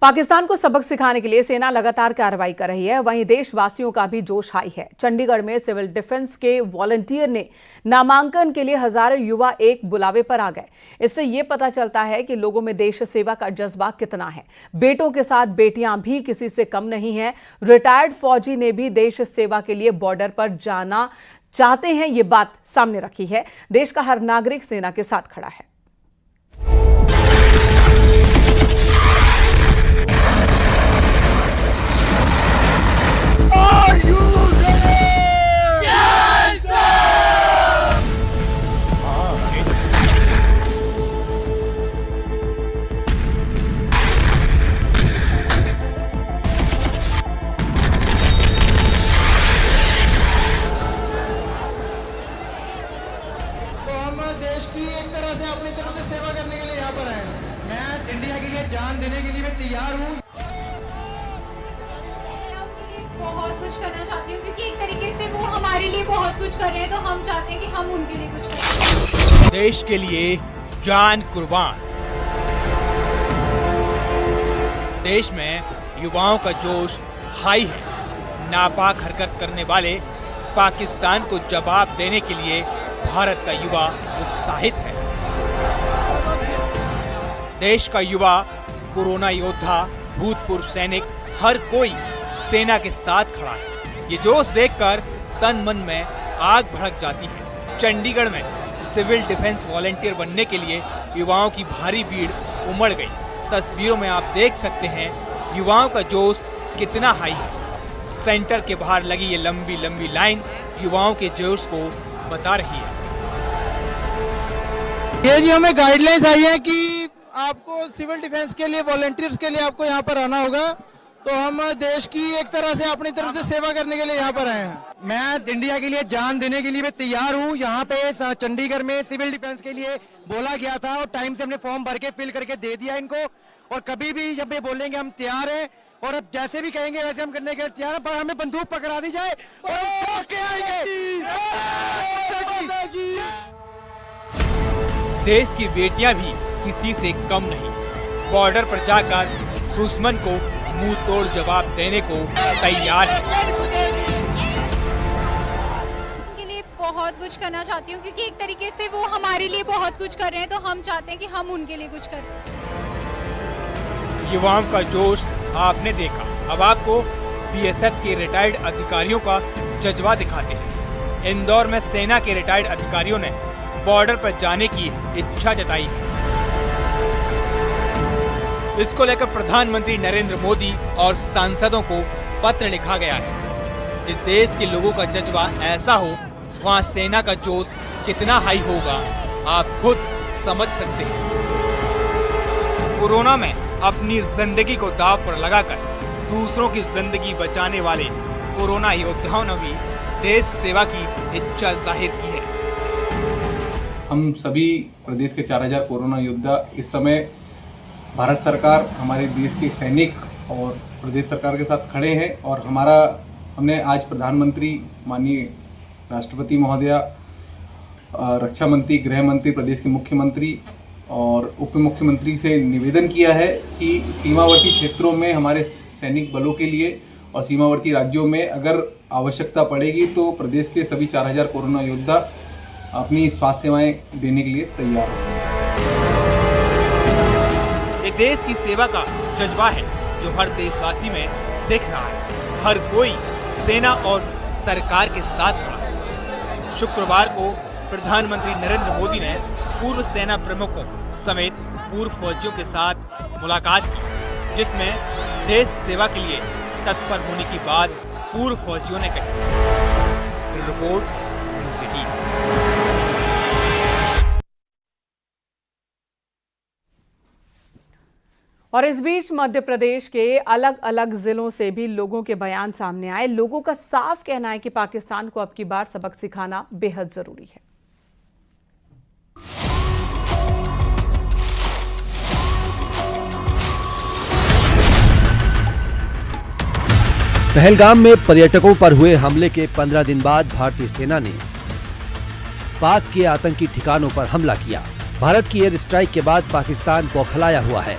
पाकिस्तान को सबक सिखाने के लिए सेना लगातार कार्रवाई कर रही है। वहीं देशवासियों का भी जोश हाई है। चंडीगढ़ में सिविल डिफेंस के वॉलंटियर ने नामांकन के लिए हजारों युवा एक बुलावे पर आ गए। इससे ये पता चलता है कि लोगों में देश सेवा का जज्बा कितना है। बेटों के साथ बेटियां भी किसी से कम नहीं है। रिटायर्ड फौजी ने भी देश सेवा के लिए बॉर्डर पर जाना चाहते हैं, ये बात सामने रखी है। देश का हर नागरिक सेना के साथ खड़ा है। देश की एक तरह से अपनी तरफ से सेवा करने के लिए यहाँ पर आए हैं। मैं इंडिया के लिए जान देने के लिए मैं तैयार हूँ। बहुत कुछ करना चाहती हूँ क्योंकि एक तरीके से वो हमारे लिए बहुत कुछ कर रहे हैं, तो हम चाहते हैं कि हम उनके लिए कुछ करें। देश के लिए जान कुर्बान। देश में युवाओं का जोश हाई है। नापाक हरकत करने वाले पाकिस्तान को जवाब देने के लिए भारत का युवा उत्साहित है। देश का युवा, कोरोना योद्धा, भूतपूर्व सैनिक, हर कोई सेना के साथ खड़ा है। ये जोश देखकर तन मन में आग भड़क जाती है। चंडीगढ़ में सिविल डिफेंस वॉलंटियर बनने के लिए युवाओं की भारी भीड़ उमड़ गई। तस्वीरों में आप देख सकते हैं युवाओं का जोश कितना हाई है। सेंटर के बाहर लगी ये लंबी लंबी लाइन युवाओं के जोश को बता रही है। ये जी हमें गाइडलाइंस आई है कि आपको सिविल डिफेंस के लिए, वॉलंटियर्स के लिए आपको यहाँ पर आना होगा। तो हम देश की एक तरह से अपनी तरफ से सेवा करने के लिए यहाँ पर आए हैं। मैं इंडिया के लिए जान देने के लिए मैं तैयार हूँ। यहाँ पे चंडीगढ़ में सिविल डिफेंस के लिए बोला गया था और टाइम से हमने फॉर्म भर के फिल करके दे दिया इनको। और कभी भी जब ये बोलेंगे हम तैयार हैं, और अब जैसे भी कहेंगे वैसे हम करने के लिए तैयार हैं। पर हमें बंदूक पकड़ा दी जाए और के आएंगे। देश की बेटियां भी किसी से कम नहीं। बॉर्डर पर जाकर दुश्मन को मुंह तोड़ जवाब देने को तैयार है। उनके लिए बहुत कुछ करना चाहती हूँ क्योंकि एक तरीके से वो हमारे लिए बहुत कुछ कर रहे हैं, तो हम चाहते हैं कि हम उनके लिए कुछ करें। युवाओं का जोश आपने देखा। अब आपको बीएसएफ के रिटायर्ड अधिकारियों का जज्बा दिखाते हैं। इंदौर में सेना के रिटायर्ड अधिकारियों ने बॉर्डर पर जाने की इच्छा जताई है। इसको लेकर प्रधानमंत्री नरेंद्र मोदी और सांसदों को पत्र लिखा गया है। जिस देश के लोगों का जज्बा ऐसा हो, वहां सेना का जोश कितना हाई होगा आप खुद समझ सकते हैं। कोरोना में अपनी जिंदगी को दांव पर लगाकर दूसरों की जिंदगी बचाने वाले कोरोना योद्धाओं ने भी देश सेवा की इच्छा जाहिर की है। हम सभी प्रदेश के 4000 कोरोना योद्धा इस समय भारत सरकार, हमारे देश के सैनिक और प्रदेश सरकार के साथ खड़े हैं। और हमने आज प्रधानमंत्री, माननीय राष्ट्रपति महोदया, रक्षा मंत्री, गृह मंत्री, प्रदेश के मुख्यमंत्री और उप मुख्यमंत्री से निवेदन किया है कि सीमावर्ती क्षेत्रों में हमारे सैनिक बलों के लिए और सीमावर्ती राज्यों में अगर आवश्यकता पड़ेगी तो प्रदेश के सभी 4000 कोरोना योद्धा अपनी स्वास्थ्य सेवाएं देने के लिए तैयार हैं। ये देश की सेवा का जज्बा है जो हर देशवासी में दिख रहा है। हर कोई सेना और सरकार के साथ खड़ा है। शुक्रवार को प्रधानमंत्री नरेंद्र मोदी ने पूर्व सेना प्रमुखों समेत पूर्व फौजियों के साथ मुलाकात की, जिसमें देश सेवा के लिए तत्पर होने की बात पूर्व फौजियों ने कही। Report city. और इस बीच मध्य प्रदेश के अलग अलग जिलों से भी लोगों के बयान सामने आए। लोगों का साफ कहना है कि पाकिस्तान को अब की बार सबक सिखाना बेहद जरूरी है। पहलगाम में पर्यटकों पर हुए हमले के 15 दिन बाद भारतीय सेना ने पाक के आतंकी ठिकानों पर हमला किया। भारत की एयर स्ट्राइक के बाद पाकिस्तान बौखलाया हुआ है।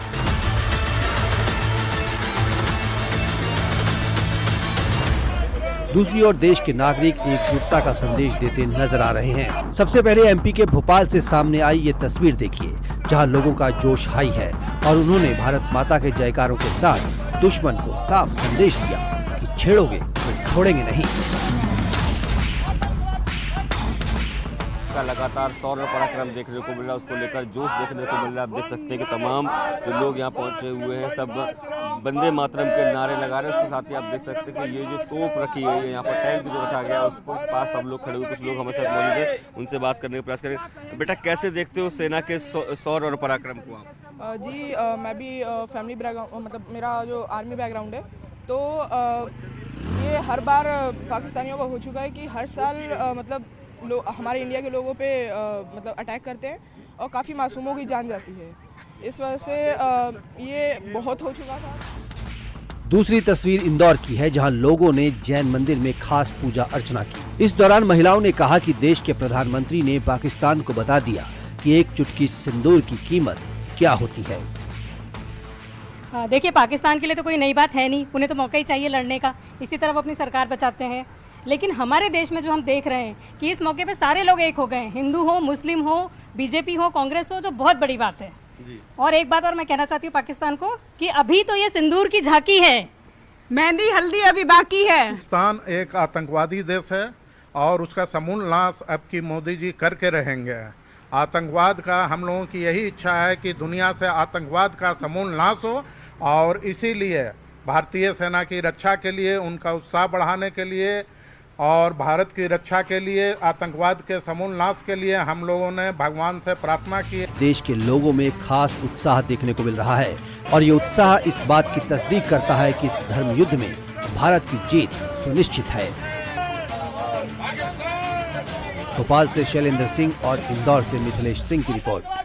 दूसरी ओर देश के नागरिक एकजुटता का संदेश देते नजर आ रहे हैं। सबसे पहले एमपी के भोपाल से सामने आई ये तस्वीर देखिए, जहां लोगों का जोश हाई है और उन्होंने भारत माता के जयकारों के साथ दुश्मन को साफ संदेश दिया कि छेड़ोगे तो छोड़ेंगे नहीं। का लगातार शौर्य पराक्रम देखने को मिल रहा है, उसको लेकर जोश देखने को मिल रहा है। आप देख सकते हैं कि तमाम जो लोग यहाँ पहुँचे हुए हैं सब वंदे मातरम के नारे लगा रहे हैं। उसके साथ ही आप देख सकते हैं कि ये जो तोप रखी है यहाँ पर टैंक जो रखा गया है उस पास सब लोग खड़े हुए, कुछ लोग हमारे साथ मौजूद हैं, उनसे बात करने का प्रयास करें। बेटा कैसे देखते हो सेना के शौर्य और पराक्रम को आप? जी मैं भी फैमिली बैकग्राउंड मतलब मेरा जो आर्मी बैकग्राउंड है, तो ये हर बार पाकिस्तानियों का हो चुका है कि हर साल मतलब हमारे इंडिया के लोगों पे मतलब अटैक करते हैं और काफ़ी मासूमों की जान जाती है। इस वजह से ये बहुत हो चुका था। दूसरी तस्वीर इंदौर की है, जहां लोगों ने जैन मंदिर में खास पूजा अर्चना की। इस दौरान महिलाओं ने कहा कि देश के प्रधानमंत्री ने पाकिस्तान को बता दिया कि एक चुटकी सिंदूर की कीमत क्या होती है। देखिए, पाकिस्तान के लिए तो कोई नई बात है नहीं, उन्हें तो मौका ही चाहिए लड़ने का, इसी तरह वो अपनी सरकार बचाते हैं। लेकिन हमारे देश में जो हम देख रहे हैं कि इस मौके पे सारे लोग एक हो गए हैं, हिंदू हो, मुस्लिम हो, बीजेपी हो, कांग्रेस हो, जो बहुत बड़ी बात है। और एक बात और मैं कहना चाहती हूँ पाकिस्तान को कि अभी तो ये सिंदूर की झांकी है, मेहंदी हल्दी अभी बाकी है। पाकिस्तान एक आतंकवादी देश है और उसका समूल नाश अब की मोदी जी करके रहेंगे। आतंकवाद का हम लोगों की यही इच्छा है कि दुनिया से आतंकवाद का समूल नाश हो, और इसीलिए भारतीय सेना की रक्षा के लिए, उनका उत्साह बढ़ाने के लिए और भारत की रक्षा के लिए, आतंकवाद के समूल नाश के लिए हम लोगों ने भगवान से प्रार्थना की। देश के लोगों में खास उत्साह देखने को मिल रहा है और ये उत्साह इस बात की तस्दीक करता है कि इस धर्म युद्ध में भारत की जीत सुनिश्चित है। भोपाल से शैलेंद्र सिंह और इंदौर से मिथिलेश सिंह की रिपोर्ट।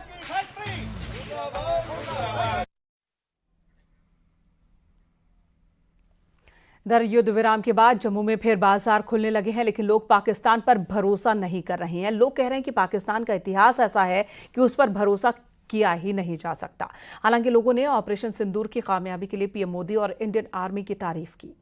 इधर युद्ध विराम के बाद जम्मू में फिर बाजार खुलने लगे हैं, लेकिन लोग पाकिस्तान पर भरोसा नहीं कर रहे हैं। लोग कह रहे हैं कि पाकिस्तान का इतिहास ऐसा है कि उस पर भरोसा किया ही नहीं जा सकता। हालांकि लोगों ने ऑपरेशन सिंदूर की कामयाबी के लिए पीएम मोदी और इंडियन आर्मी की तारीफ की।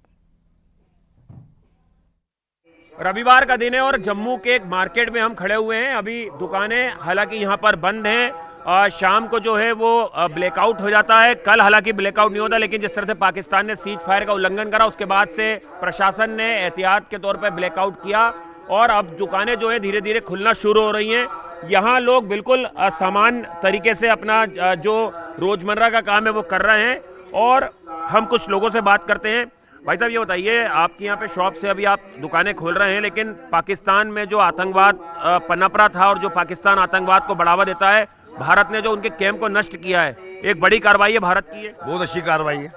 रविवार का दिन है और जम्मू के एक मार्केट में हम खड़े हुए हैं। अभी दुकानें हालांकि यहाँ पर बंद हैं। शाम को जो है वो ब्लैकआउट हो जाता है। कल हालांकि ब्लैकआउट नहीं होता, लेकिन जिस तरह से पाकिस्तान ने सीज फायर का उल्लंघन करा, उसके बाद से प्रशासन ने एहतियात के तौर पर ब्लैकआउट किया और अब दुकानें जो है धीरे धीरे खुलना शुरू हो रही हैं। यहाँ लोग बिल्कुल सामान्य तरीके से अपना जो रोजमर्रा का काम है वो कर रहे हैं और हम कुछ लोगों से बात करते हैं। भाई साहब, ये बताइए, आपके यहाँ पे शॉप से अभी आप दुकानें खोल रहे हैं, लेकिन पाकिस्तान में जो आतंकवाद पनप रहा था और जो पाकिस्तान आतंकवाद को बढ़ावा देता है, भारत ने जो उनके कैंप को नष्ट किया है, एक बड़ी कार्रवाई है भारत की। बहुत अच्छी कार्रवाई है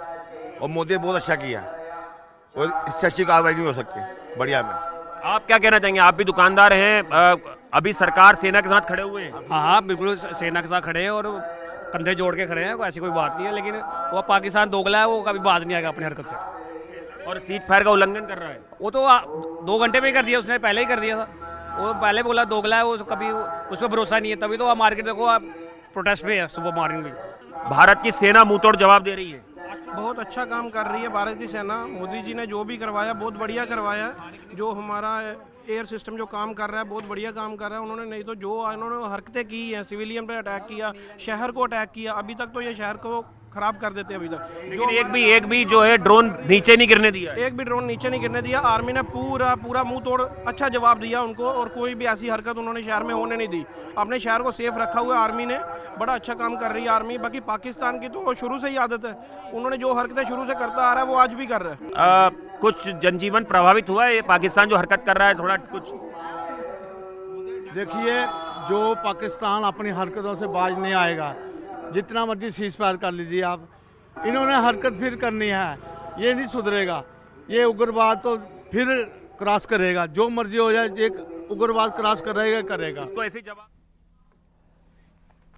और मोदी ने बहुत अच्छा किया और इससे अच्छी कार्रवाई नहीं हो सकती। बढ़िया में आप क्या कहना चाहेंगे? आप भी दुकानदार हैं, अभी सरकार सेना के साथ खड़े हुए हैं। हाँ, बिल्कुल सेना के साथ खड़े हैं और कंधे जोड़ के खड़े हैं, ऐसी कोई बात नहीं है। लेकिन वो पाकिस्तान दोगला है, वो कभी बाज नहीं आएगा अपनी हरकत से और सीज फायर का उल्लंघन कर रहा है। वो तो 2 घंटे में ही कर दिया, उसने पहले ही कर दिया था। वो पहले बोला दोगला है, वो कभी उस पर भरोसा नहीं है। तभी तो मार्केट देखो आप प्रोटेस्ट पे है सुबह मॉर्निंग में। भारत की सेना मुंह तोड़ जवाब दे रही है। बहुत अच्छा काम कर रही है भारत की सेना। मोदी जी ने जो भी करवाया बहुत बढ़िया करवाया। जो हमारा एयर सिस्टम जो काम कर रहा है बहुत बढ़िया काम कर रहा है उन्होंने। नहीं तो जो उन्होंने हरकतें की हैं, सिविलियन पे अटैक किया, शहर को अटैक किया, अभी तक तो ये शहर को खराब कर देते अभी तक। जो एक भी जो है ड्रोन नीचे नहीं गिरने दिया, एक भी ड्रोन नीचे नहीं गिरने दिया। आर्मी ने पूरा मुंह तोड़ अच्छा जवाब दिया उनको और कोई भी ऐसी हरकत उन्होंने शहर में होने नहीं दी। अपने शहर को सेफ रखा हुआ आर्मी ने, बड़ा अच्छा काम कर रही है आर्मी। बाकी पाकिस्तान की तो शुरू से ही आदत है, उन्होंने जो हरकतें शुरू से करता आ रहा है वो आज भी कर रहा है। कुछ जनजीवन प्रभावित हुआ है, पाकिस्तान जो हरकत कर रहा है थोड़ा कुछ देखिए, जो पाकिस्तान अपनी हरकतों से बाज नहीं आएगा, जितना मर्जी सीज फायर कर लीजिए आप, इन्होंने हरकत फिर करनी है, ये नहीं सुधरेगा। ये उग्रवाद तो फिर क्रॉस करेगा, जो मर्जी हो जाए, एक उग्रवाद क्रॉस करेगा। तो ऐसे जवाब